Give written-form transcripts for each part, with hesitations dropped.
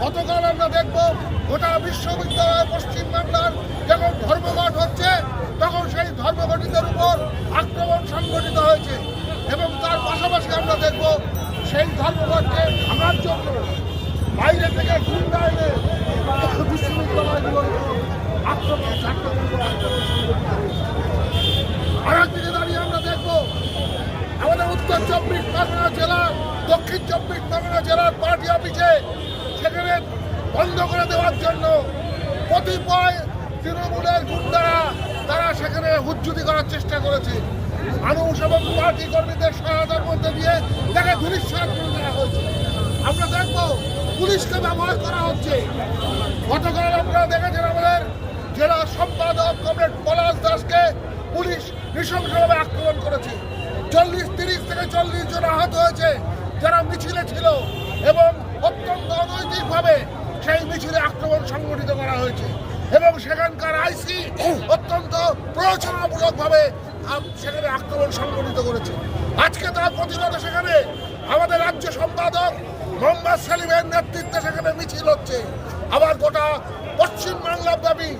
গতকাল আমরা দেখব গোটা বিশ্ববিদ্যালয় পশ্চিমবাংলার যখন ধর্মঘট হচ্ছে তখন সেই ধর্মঘটীদের উপর আক্রমণ সংঘটিত হয়েছে এবং তার পাশাপাশি আমরা দেখব সেই ধর্মঘটকে ভাঙার জন্য বাইরে থেকে গুন্ডা এনে বিশ্ববিদ্যালয়গুলোর উপর আক্রমণ আর একদিকে দাঁড়িয়ে আমরা দেখব আমাদের উত্তর 24 পরগনা জেলা দক্ষিণ 24 পরগনা জেলার পার্টি অফিসে সেখানে বন্ধ করে দেওয়ার জন্য কতিপয় তৃণমূলের গুন্ডারা তারা সেখানে হুজ্জুতি করার চেষ্টা করেছে। মানুষ এবং পার্টি কর্মীদের সহায়তার মধ্যে দিয়ে তাকে ধূলিসাৎ করে দেওয়া হয়েছে। আমরা দেখব পুলিশকে ব্যবহার করা হচ্ছে। গতকাল আপনারা দেখেছেন আমাদের জেলা সম্পাদক কমরেড পলাশ দাসকে পুলিশ নৃশংসভাবে আক্রমণ করেছে। 30 থেকে 40 জন আহত হয়েছে যারা মিছিলে ছিল এবং অত্যন্ত অনৈতিকভাবে সেই মিছিলে আক্রমণ সংগঠিত করা হয়েছে এবং সেখানকার আইসি অত্যন্ত প্ররোচনামূলকভাবে সেখানে আক্রমণ সংগঠিত করেছে। আজকে তার প্রতিবাদে সেখানে আমাদের রাজ্য সম্পাদক মোহাম্মদ সেলিমের নেতৃত্বে সেখানে মিছিল হচ্ছে। আবার গোটা পশ্চিমবাংলাব্যাপী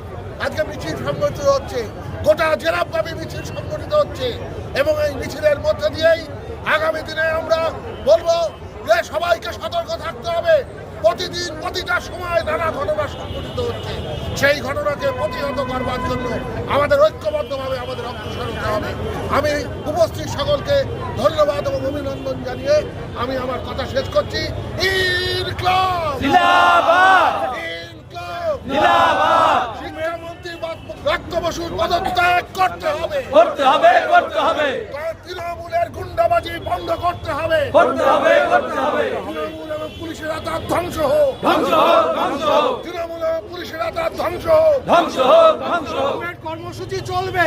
আজকে মিছিল সংগঠিত হচ্ছে, গোটা জেলাব্যাপী মিছিল সংগঠিত হচ্ছে এবং এই মিছিলের মধ্যে দিয়েই আগামী দিনে আমরা বলবো যে সবাইকে সতর্ক থাকতে হবে। প্রতিদিন প্রতিটা সময় নানা ঘটনা সংঘটিত হচ্ছে, সেই ঘটনাকে প্রতিহত করবার জন্য আমাদের ঐক্যবদ্ধভাবে আমাদের অগ্রসর হতে হবে। আমি উপস্থিত সকলকে ধন্যবাদ এবং অভিনন্দন জানিয়ে আমি আমার কথা শেষ করছি। ইনকলাব জিন্দাবাদ, ইনকলাব জিন্দাবাদ। শিক্ষামন্ত্রী রক্ত বসুর পদত্যাগ করতে হবে, করতে হবে, করতে হবে। তৃণমূলের গুন্ডাবাজি বন্ধ করতে হবে, করতে হবে, করতে হবে। তৃণমূল এবং পুলিশের আতাত ধ্বংস হোক, ধ্বংস হোক, ধ্বংস হোক। তৃণমূল এবং পুলিশের আতাত ধ্বংস হোক, ধ্বংস হোক, ধ্বংস হোক। কর্মসূচি চলবে।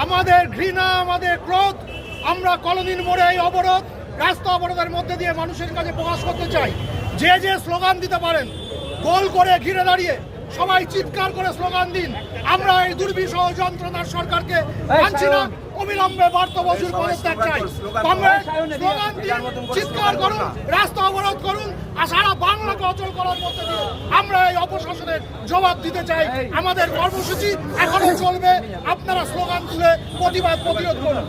আমাদের ঘৃণা, আমাদের ক্রোধ আমরা কলোনির মোড়ে এই অবরোধ, রাস্তা অবরোধের মধ্যে দিয়ে মানুষের কাছে প্রকাশ করতে চাই। যে যে স্লোগান দিতে পারেন গোল করে ঘিরে দাঁড়িয়ে সবাই চিৎকার করে স্লোগান দিন। আমরা এই দুর্বিষহ যন্ত্রণার সরকারকে মানছি না। অবিলম্বে বার্তা বসুর পদত্যাগ চাই। স্লোগান দিন, চিৎকার করুন, রাস্তা অবরোধ করুন আর সারা বাংলাকে অচল করার মধ্যে দিয়ে আমরা এই অপশাসনের জবাব দিতে চাই। আমাদের কর্মসূচি এখনো চলবে। আপনারা স্লোগান তুলে প্রতিবাদ প্রতিরোধ করুন।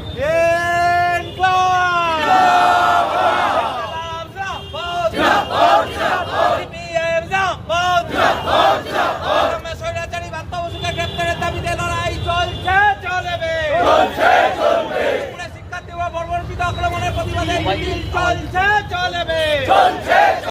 শিক্ষার্থী ও বর্বরচিত আক্রমণের প্রতিবাদে চলছে চলবে।